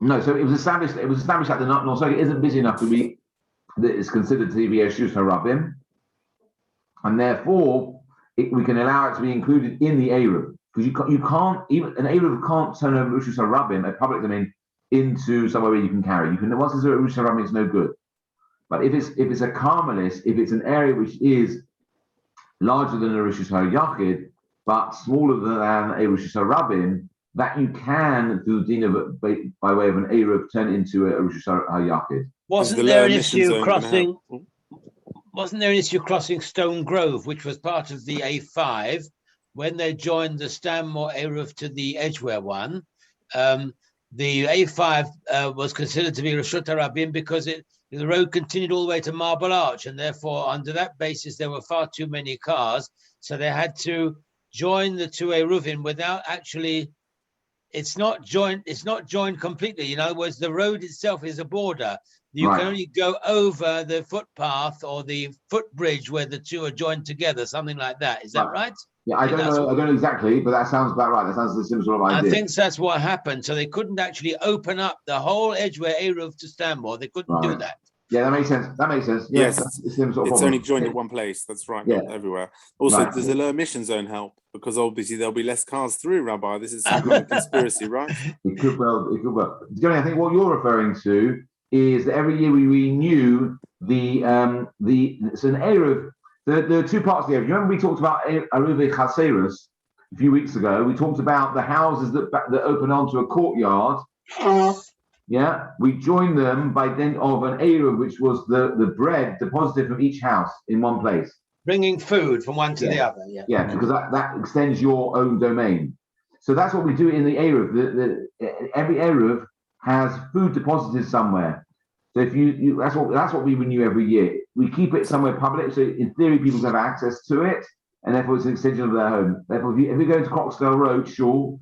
S1: no. So it was established. It was established that the North Circular isn't busy enough to be that is considered to be a reshus harabim, and therefore we can allow it to be included in the Eruv. Because you can't even an Eruv can't turn a reshus harabim, a public domain, into somewhere where you can carry. You can once it's a reshus harabim, it's no good. But if it's a karmelis, if it's an area which is larger than a reshus hayachid but smaller than a reshus harabim, that you can, through the din of by way of an Eruv, turn into a reshus hayachid.
S2: Wasn't there an issue crossing? Wasn't there an issue crossing Stone Grove, which was part of the A5, when they joined the Stanmore Eruv to the Edgware one? The A5 was considered to be Reshut Harabim because the road continued all the way to Marble Arch, and therefore, under that basis, there were far too many cars, so they had to join the two Eruvim without actually. It's not joined completely. In other words, the road itself is a border. You can only go over the footpath or the footbridge where the two are joined together, something like that. Is that right?
S1: Yeah, I don't know exactly, but that sounds about right. That sounds the same sort of idea.
S2: I think that's what happened. So they couldn't actually open up the whole Edgware Eruv to Stanmore. They couldn't do that.
S1: Yeah, that makes sense. Yeah,
S4: Yes,
S1: it's sort of
S4: it's only joined at one place. That's right, not everywhere. Also,
S1: Right.
S4: does the low emission zone help? Because obviously there'll be less cars through, Rabbi. This is some kind of conspiracy, right?
S1: It could well. Johnny, I think what you're referring to is that every year we renew it's an Eruv. There are two parts of the Eruv. You remember we talked about Eruv Chaserus a few weeks ago. We talked about the houses that open onto a courtyard. Yeah, we joined them by dint of an Eruv, which was the bread deposited from each house in one place.
S2: Bringing food from one to the other.
S1: Yeah, because that extends your own domain. So that's what we do in the Eruv. Every Eruv has food deposited somewhere. So if you that's what we renew every year. We keep it somewhere public, so in theory people can have access to it, and therefore it's an extension of their home. Therefore, if you go into Croxdale Road, Shul,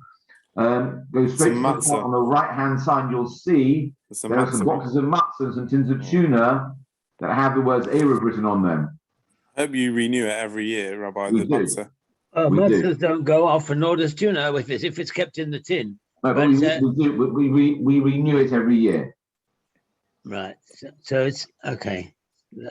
S1: go straight to the top on the right-hand side, you'll see there are some boxes of matzah and some tins of tuna that have the words Eruv written on them.
S4: I hope you renew it every year, Rabbi.
S1: We
S4: The
S1: do.
S4: matzah.
S2: Matzahs don't go off, and nor does tuna if it's kept in the tin.
S1: No, but we renew it every year.
S2: Right. So it's okay.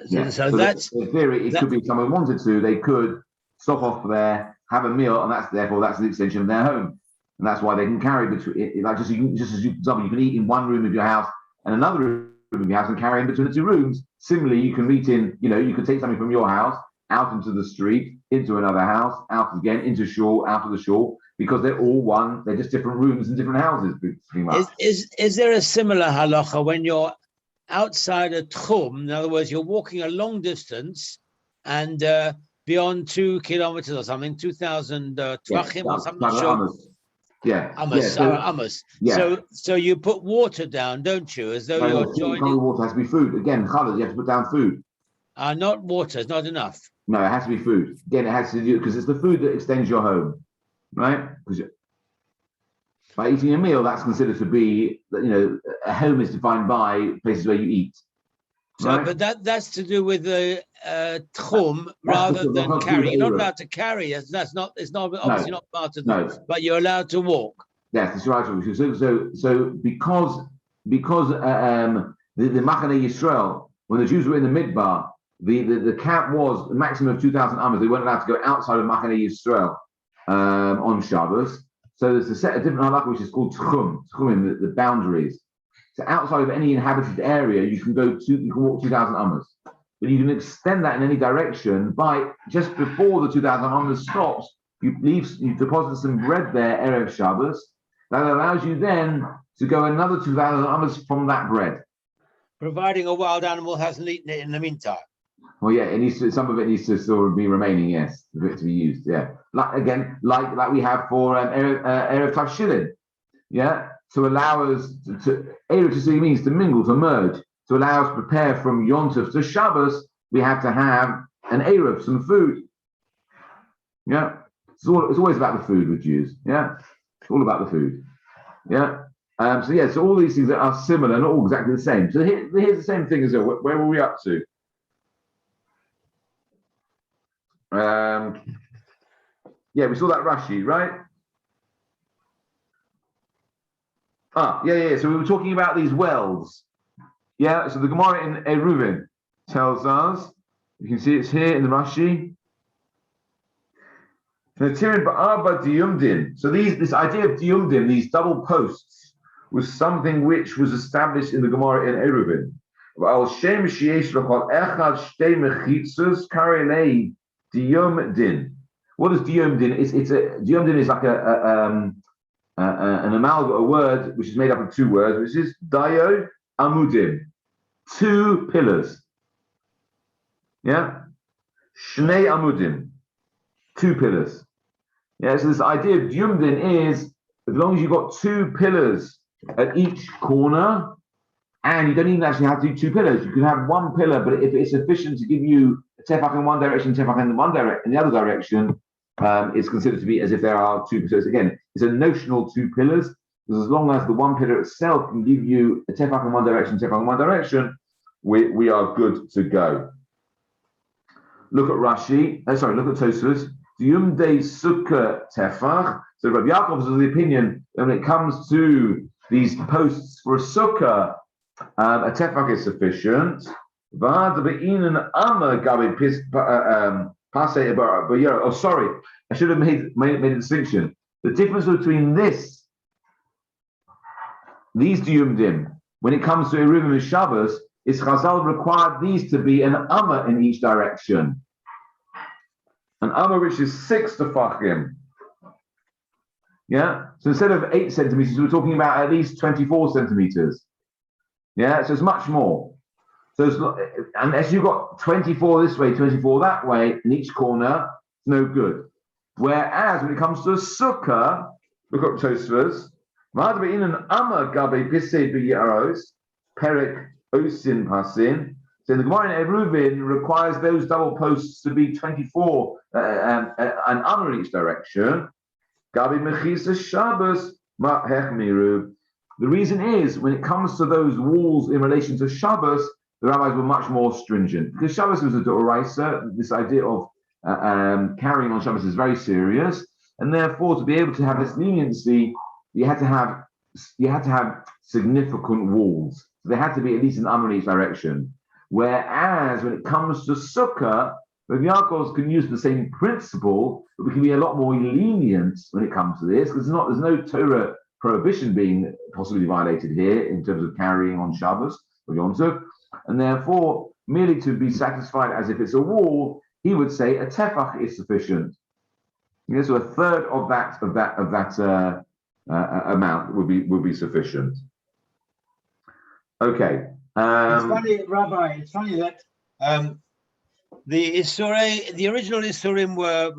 S1: So
S2: that's
S1: in theory, it could be someone wanted to, they could stop off there, have a meal, and that's the extension of their home. And that's why they can carry between, like just as you can eat in one room of your house and another room of your house and carry in between the two rooms. Similarly, you can eat you could take something from your house out into the street, into another house, out again, into shul, out of the shul, because they're all one, they're just different rooms and different houses. Pretty much.
S2: Is there a similar halacha when you're outside a tchum? In other words, you're walking a long distance and beyond 2 kilometers or something, 2,000 tvachim or something.
S1: Amos. Yeah.
S2: Amos.
S1: Yeah.
S2: So you put water down, don't you? As though you're joining.
S1: Water has to be food. Again, challah, you have to put down food.
S2: Not water, it's not enough.
S1: No, it has to be food. Again, it has to do because it's the food that extends your home, right? Because by eating a meal, that's considered to be, a home is defined by places where you eat.
S2: So,
S1: right?
S2: but that's to do with the tchum rather than carry. You're not allowed to carry. It's not obviously not part of it. But you're allowed to walk.
S1: Yes, that's right. So because the Machane Yisrael, when the Jews were in the Midbar, the cap was a maximum of 2,000 amas. They weren't allowed to go outside of Machane Yisrael on Shabbos. So there's a set of different halakha which is called tchumim, the boundaries. So outside of any inhabited area, you can walk 2,000 amas. But you can extend that in any direction by just before the 2,000 amas stops, you deposit some bread there, Erev Shabbos. That allows you then to go another 2,000 amas from that bread.
S2: Providing a wild animal hasn't eaten it in the meantime.
S1: Well, yeah, some of it needs to sort of be remaining, yes, for it to be used, yeah. Like we have for Erev Tavshilin, yeah, to allow us Erev Tavshilin means to mingle, to merge, to allow us to prepare from Yom Tov to Shabbos. We have to have an Erev, some food, yeah. It's always about the food with Jews, yeah. It's all about the food, yeah. So all these things that are similar, not all exactly the same. So here's the same thing as well. Where were we up to? We saw that Rashi, right? So we were talking about these wells. Yeah, so the Gemara in Eruvin tells us, you can see it's here in the Rashi. So this idea of diumdin, these double posts, was something which was established in the Gemara in Eruvin. Diumdin. What is diumdin? Diumdin is like an amalgam, a word which is made up of two words, which is dio amudim, two pillars. Yeah, shnei amudim, two pillars. Yeah, so this idea of diumdin is as long as you've got two pillars at each corner, and you don't even actually have to do two pillars. You can have one pillar, but if it's sufficient to give you a tefach in one direction, tefach in the other direction, it's considered to be as if there are two pillars. Again, it's a notional two pillars, because as long as the one pillar itself can give you a tefach in one direction, tefach in one direction, we are good to go. Look at Rashi. Look at Tosfos. Diumdei sukkah tefach. So Rabbi Yaakov is of the opinion that when it comes to these posts for a sukkah, a tefach is sufficient. Oh, sorry, I should have made a distinction. The difference between these diyumdim, when it comes to Eruvim and Shabbos, is Chazal required these to be an amma in each direction. An amma which is 6 tefachim. Yeah, so instead of 8 centimeters, we're talking about at least 24 centimeters. Yeah, so it's much more. So unless you've got 24 this way, 24 that way, in each corner, it's no good. Whereas when it comes to a sukkah, look up Tosfos, Perek Osin Pasin. So the Gemara in Eruvin requires those double posts to be 24 and under in each direction. Gabi Mechisa Shabbos Hechmiru. The reason is when it comes to those walls in relation to Shabbos, the rabbis were much more stringent because Shabbos was a d'oraisa. This idea of carrying on Shabbos is very serious, and therefore to be able to have this leniency, you had to have significant walls. So there had to be at least an amma in each direction. Whereas when it comes to Sukkah, Rabbi Yaakov can use the same principle, but we can be a lot more lenient when it comes to this because there's no Torah prohibition being possibly violated here in terms of carrying on Shabbos or Yom Tov, and therefore merely to be satisfied as if it's a wall, he would say a tefach is sufficient. Yeah, so a third of that amount would be sufficient. Okay.
S2: It's funny, Rabbi. It's funny that the original Isurim were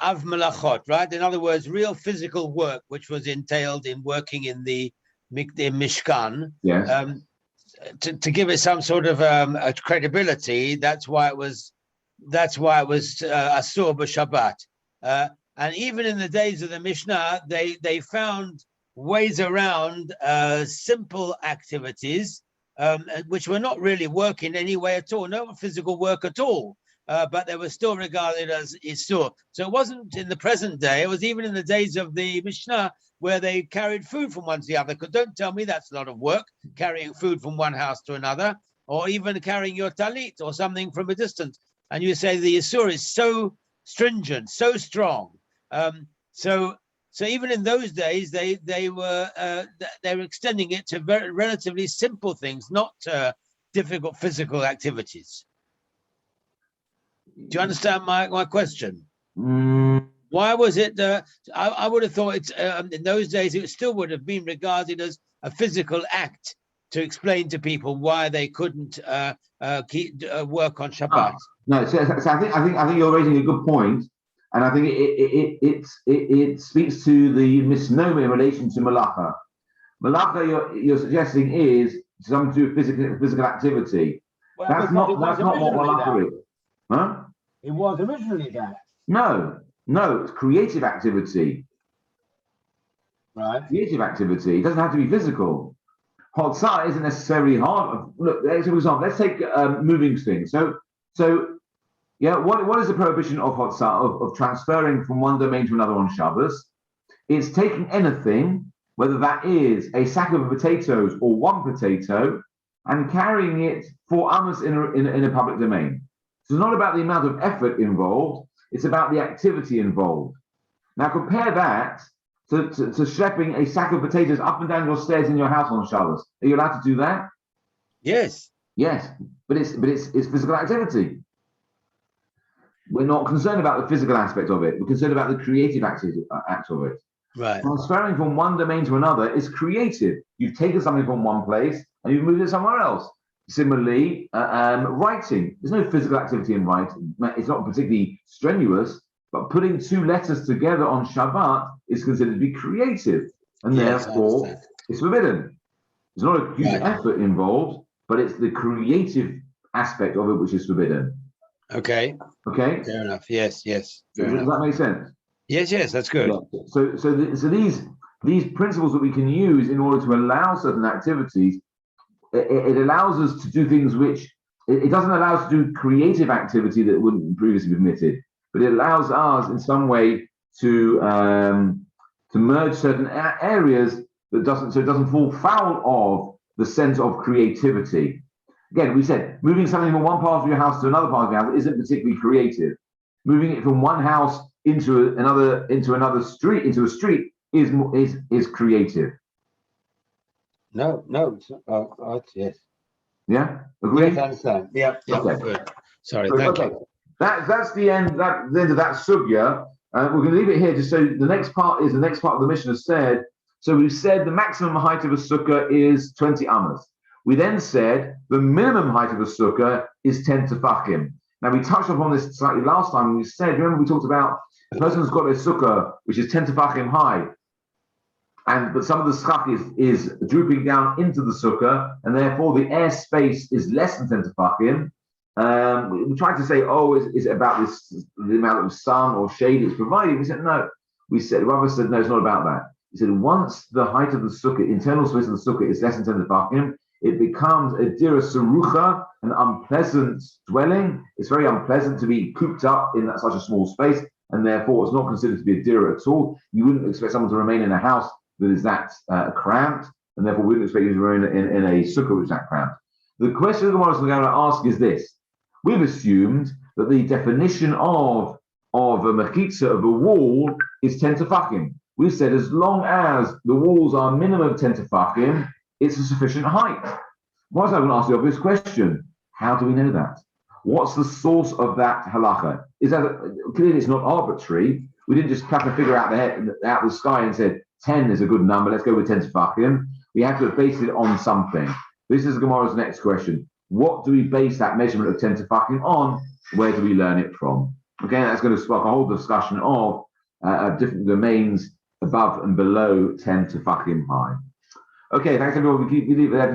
S2: av melachot, right? In other words, real physical work, which was entailed in working in the Mishkan.
S1: Yes.
S2: To give it some sort of a credibility, that's why it was asur b'Shabbat. And even in the days of the Mishnah, they found ways around simple activities, which were not really work in any way at all, no physical work at all, but they were still regarded as isur. So it wasn't in the present day, it was even in the days of the Mishnah where they carried food from one to the other. Because don't tell me that's a lot of work, carrying food from one house to another, or even carrying your talit or something from a distance. And you say the isur is so stringent, so strong. So even in those days, they were extending it to very relatively simple things, not difficult physical activities. Do you understand my question? Why was it? I would have thought it's in those days it still would have been regarded as a physical act to explain to people why they couldn't work on Shabbat.
S1: No, so I think you're raising a good point. And I think it speaks to the misnomer in relation to malacha. Malacha, you're suggesting is something to do with physical activity. Well, that's not what malacha is. Huh?
S2: It was originally that.
S1: No, it's creative activity.
S2: Right.
S1: Creative activity. It doesn't have to be physical. Hotzah isn't necessarily hard. Look, for example, let's take moving things. So. Yeah, what is the prohibition of hotzah, of transferring from one domain to another on Shabbos? It's taking anything, whether that is a sack of potatoes or one potato, and carrying it 4 amos in a public domain. So it's not about the amount of effort involved, it's about the activity involved. Now compare that to schlepping a sack of potatoes up and down your stairs in your house on Shabbos. Are you allowed to do that?
S2: Yes.
S1: Yes, but it's physical activity. We're not concerned about the physical aspect of it. We're concerned about the creative act of it.
S2: Right.
S1: Transferring from one domain to another is creative. You've taken something from one place and you've moved it somewhere else. Similarly, writing. There's no physical activity in writing. It's not particularly strenuous, but putting 2 letters together on Shabbat is considered to be creative. And therefore, it's forbidden. There's not a huge effort involved, but it's the creative aspect of it which is forbidden.
S2: Okay.
S1: Fair
S2: enough. Yes.
S1: Does that make sense?
S2: Yes. That's good.
S1: Yeah. So these principles that we can use in order to allow certain activities, it allows us to do things which it doesn't allow us to do creative activity that wouldn't previously be permitted, but it allows us in some way to merge certain areas that doesn't fall foul of the sense of creativity. Again, we said moving something from one part of your house to another part of your house isn't particularly creative. Moving it from one house into a street is creative.
S2: No, yes.
S1: Yeah, agree.
S2: Yes, I understand. Yeah, okay. Good. Sorry,
S1: Good.
S2: thank
S1: Okay.
S2: you.
S1: That's the end. That's the end of that sugya. We're going to leave it here just so the next part of the Mishnah said. So we've said the maximum height of a sukkah is 20 amas. We then said the minimum height of a sukkah is 10 tefachim. Now we touched upon this slightly last time. We said, remember we talked about a person who's got a sukkah which is 10 tefachim high, but some of the schach is drooping down into the sukkah, and therefore the air space is less than 10 tefachim. We tried to say, is it about the amount of sun or shade it's providing? We said no. Rabbi said no, it's not about that. He said once the height of the sukkah, internal space of the sukkah is less than 10 tefachim, it becomes a dira sarucha, an unpleasant dwelling. It's very unpleasant to be cooped up in such a small space, and therefore it's not considered to be a dira at all. You wouldn't expect someone to remain in a house that is that cramped, and therefore we wouldn't expect you to remain in a sukkah which is that cramped. The question the Gemara is going to ask is this. We've assumed that the definition of a mechitza, of a wall, is 10 tefachim. We've said as long as the walls are minimum 10 tefachim, it's a sufficient height. Why is I going to ask the obvious question? How do we know that? What's the source of that halacha? Is that clearly it's not arbitrary? We didn't just clap a figure out the sky and said 10 is a good number. Let's go with 10 tefachim. We have to base it on something. This is Gemara's next question. What do we base that measurement of 10 tefachim on? Where do we learn it from? Again, that's going to spark a whole discussion of different domains above and below 10 tefachim high. Okay, thanks everyone. We leave it there.